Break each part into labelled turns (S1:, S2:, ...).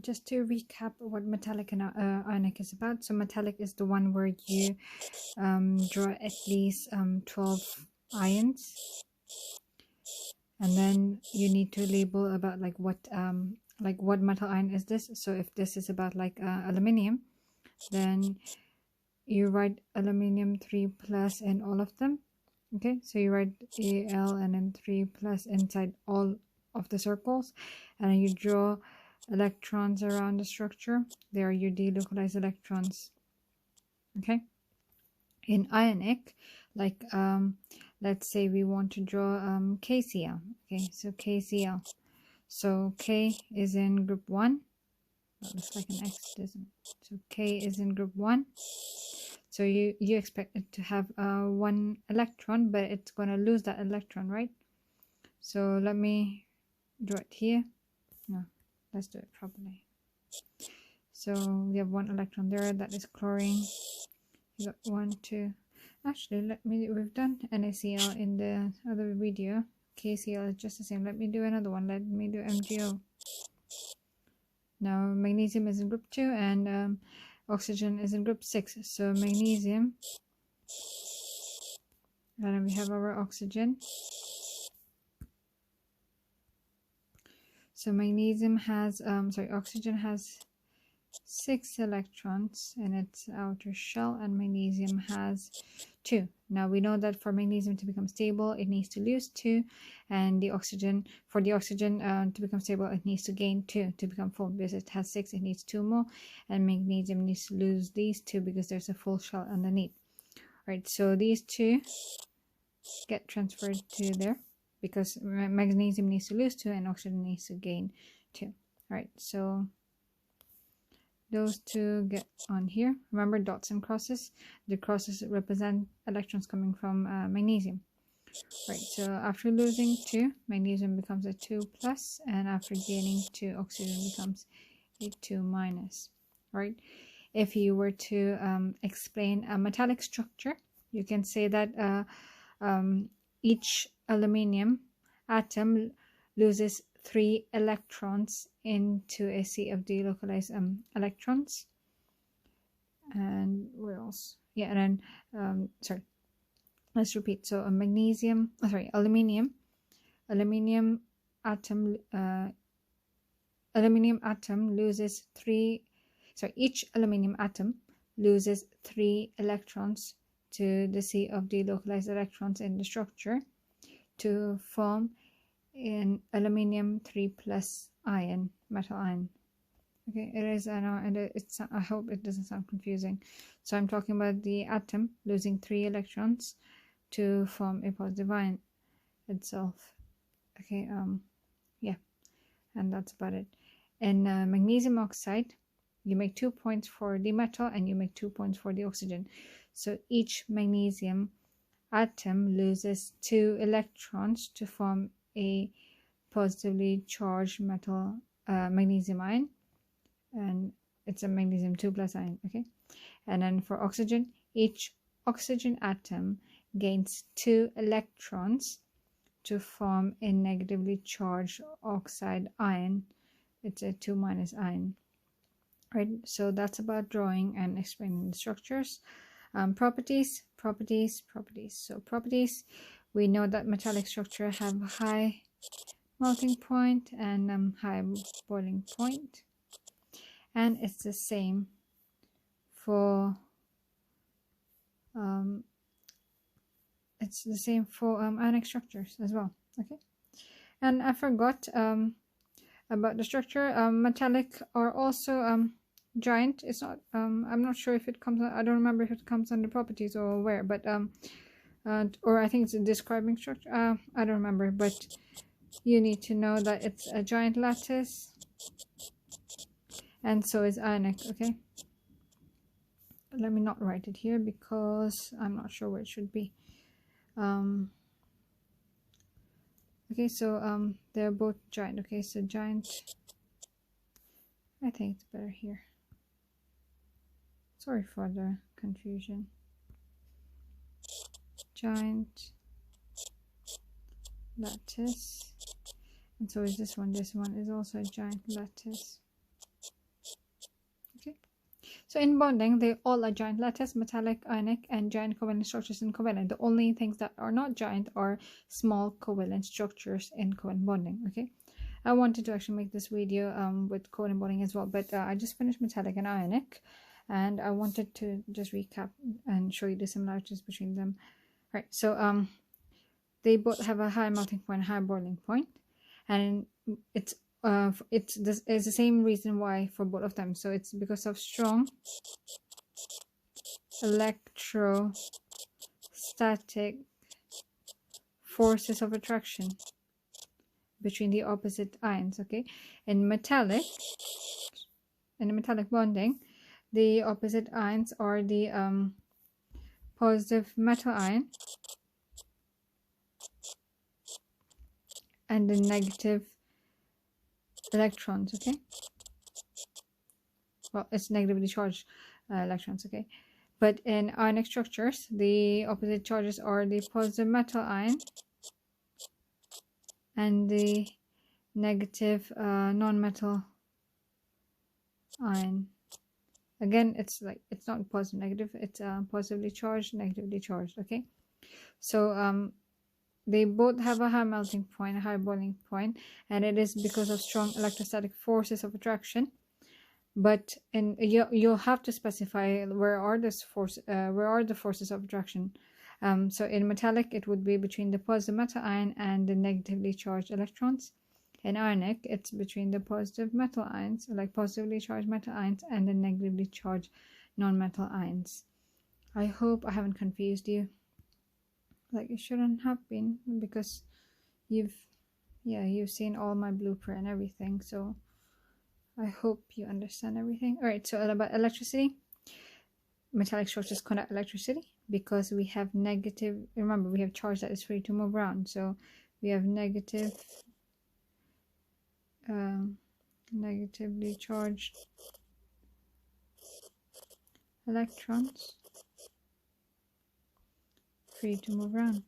S1: Just to recap what metallic and ionic is about. So metallic is the one where you draw at least 12 ions, and then you need to label about like what metal ion is this. So if this is about like aluminium, then you write aluminium 3+ in all of them. Okay, so you write Al and then 3+ inside all of the circles, and you draw electrons around the structure. They are your delocalized electrons. Okay, in ionic, like let's say we want to draw KCl. Okay, so KCl, so K is in group 1. That looks like an X, doesn't it? So K is in group 1. So you expect it to have 1 electron, but it's going to lose that electron, right? So let me draw it here. No, let's do it properly. So we have 1 electron there. That is chlorine. You got 1, 2. Actually, we've done NaCl in the other video. KCl is just the same. Let me do another one. Let me do MgO. Now magnesium is in group 2 and oxygen is in group 6. So magnesium, and then we have our oxygen. So magnesium has oxygen has 6 electrons in its outer shell, and magnesium has 2. Now we know that for magnesium to become stable, it needs to lose 2, and for the oxygen to become stable, it needs to gain 2 to become full. Because it has 6, it needs 2 more, and magnesium needs to lose these 2 because there's a full shell underneath. Right, so these 2 get transferred to there because magnesium needs to lose 2 and oxygen needs to gain 2. Right, so those 2 get on here. Remember dots and crosses? The crosses represent electrons coming from magnesium. Right, so after losing 2, magnesium becomes a 2+, and after gaining 2, oxygen becomes a 2-. Right, if you were to explain a metallic structure, you can say that each aluminium atom loses 3 electrons into a sea of delocalized electrons. And where else? Yeah, and then let's repeat. So a aluminium atom loses 3. Each aluminium atom loses 3 electrons to the sea of delocalized electrons in the structure to form an aluminium 3+ ion, metal ion. Okay, it is, I know, and I hope it doesn't sound confusing. So I'm talking about the atom losing 3 electrons to form a positive ion itself. Okay, yeah, and that's about it. In magnesium oxide, you make 2 points for the metal and you make 2 points for the oxygen. So each magnesium atom loses 2 electrons to form a positively charged metal magnesium ion, and it's a magnesium 2+ ion. Okay, and then for oxygen, each oxygen atom gains 2 electrons to form a negatively charged oxide ion. It's a 2- ion. Right, so that's about drawing and explaining the structures. Properties. So properties, we know that metallic structure have high melting point and high boiling point, and it's the same for ionic structures as well. Okay, and I forgot about the structure. Metallic are also giant. It's not I'm not sure if it comes, I don't remember if it comes under properties or where, but or I think it's a describing structure. I don't remember, but you need to know that it's a giant lattice, and so is ionic. Okay, let me not write it here because I'm not sure where it should be. Okay, so they're both giant. Okay, so giant, I think it's better here. Sorry for the confusion. Giant lattice, and so is this one. This one is also a giant lattice. So in bonding, they all are giant lattice, metallic, ionic, and giant covalent structures in covalent. The only things that are not giant are small covalent structures in covalent bonding. Okay, I wanted to actually make this video with covalent bonding as well, but I just finished metallic and ionic, and I wanted to just recap and show you the similarities between them. Right, so they both have a high melting point, high boiling point, and it's the same reason why for both of them. So it's because of strong electrostatic forces of attraction between the opposite ions. Okay, in metallic bonding, the opposite ions are the positive metal ion and the negative electrons. Okay, well, it's negatively charged electrons. Okay, but in ionic structures, the opposite charges are the positive metal ion and the negative non-metal ion. Again, it's not positive negative, it's positively charged, negatively charged. Okay, so they both have a high melting point, a high boiling point, and it is because of strong electrostatic forces of attraction. But you'll have to specify where are the forces of attraction. So in metallic, it would be between the positive metal ion and the negatively charged electrons. In ionic, it's between the positive metal ions, like positively charged metal ions, and the negatively charged non-metal ions. I hope I haven't confused you. Like, it shouldn't have been, because you've seen all my blueprint and everything. So I hope you understand everything. All right, so about electricity. Metallic structures conduct electricity because we have negative, remember, we have charge that is free to move around. So we have negatively charged electrons free to move around.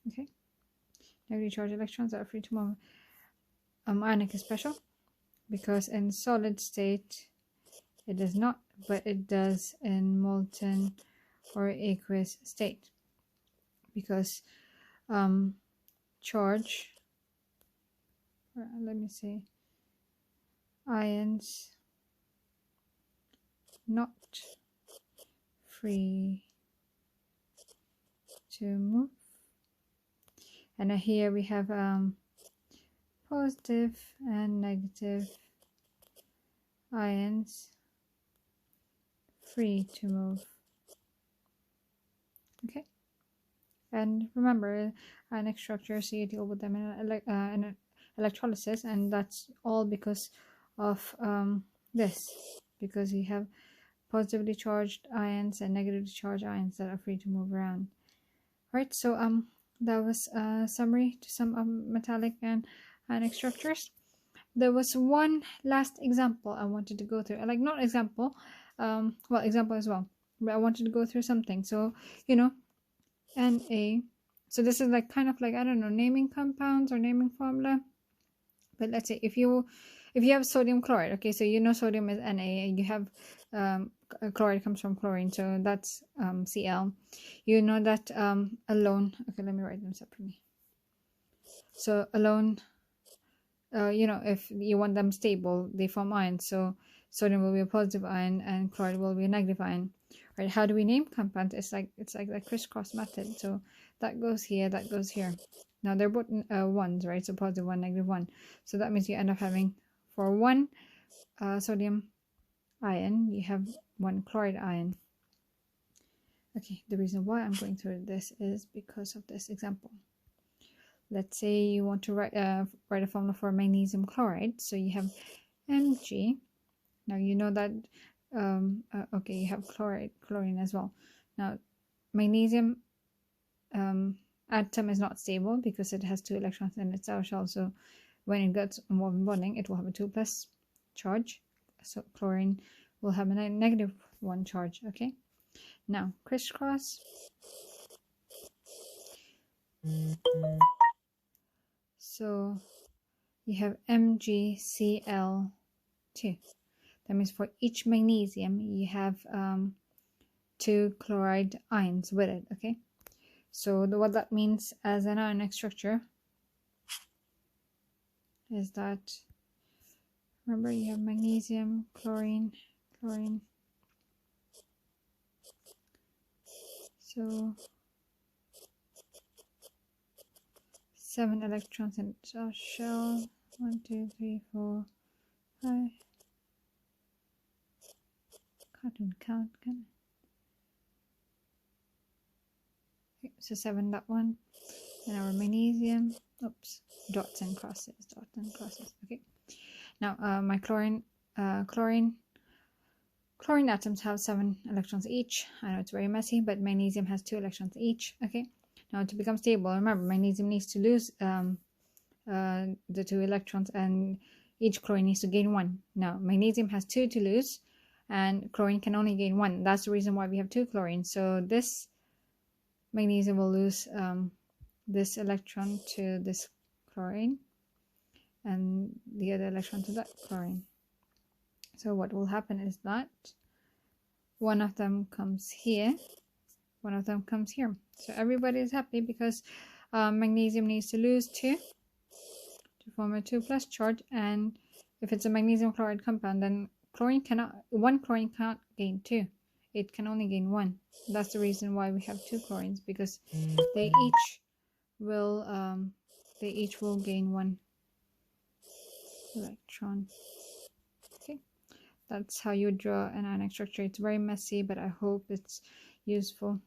S1: Okay, negatively charged electrons that are free to move. Ionic is special because in solid state it does not, but it does in molten or aqueous state, because charge, let me see, ions not free to move, and here we have positive and negative ions free to move. Okay, and remember, ionic structures, you deal with them in electrolysis, and that's all because of this, because you have positively charged ions and negatively charged ions that are free to move around. Right, so that was a summary to some metallic and ionic structures. There was one last example I wanted to go through, like, not example, well, example as well, but I wanted to go through something. So, you know, Na, so this is like kind of like, I don't know, naming compounds or naming formula. But let's say if you have sodium chloride, okay, so you know sodium is Na, and you have chloride comes from chlorine, so that's Cl. You know that alone, okay, let me write them separately. So alone, you know, if you want them stable, they form ions. So sodium will be a positive ion and chloride will be a negative ion. Right? How do we name compounds? It's like the crisscross method. So that goes here, that goes here. Now they're both ones, right? So positive one, negative one. So that means you end up having, for one sodium ion, you have one chloride ion. Okay, the reason why I'm going through this is because of this example. Let's say you want to write a formula for magnesium chloride. So you have Mg. Now you know that, okay, you have chlorine as well. Now, magnesium atom is not stable because it has 2 electrons in its outer shell. So when it gets involved in bonding, it will have a 2+ charge. So chlorine will have a -1 charge. Okay. Now crisscross. So you have MgCl 2. That means for each magnesium you have 2 chloride ions with it. Okay, so what that means as an ionic structure is that, remember, you have magnesium, chlorine, chlorine. So 7 electrons in our shell. 1, 2, 3, 4, 5. Can't even count, can I? Okay, so 7, that one. And our magnesium. Oops, dots and crosses, dots and crosses. Okay. Now my chlorine atoms have 7 electrons each. I know it's very messy, but magnesium has 2 electrons each. Okay. Now to become stable, remember, magnesium needs to lose the 2 electrons, and each chlorine needs to gain 1. Now magnesium has 2 to lose, and chlorine can only gain 1. That's the reason why we have 2 chlorines. So this magnesium will lose this electron to this chlorine, and the other electron to that chlorine. So what will happen is that one of them comes here, one of them comes here. So everybody is happy because magnesium needs to lose 2 to form a 2+ charge, and if it's a magnesium chloride compound, then one chlorine can't gain 2. It can only gain 1. That's the reason why we have 2 chlorines, because they each will gain 1 electron. Okay, that's how you draw an ionic structure. It's very messy, but I hope it's useful.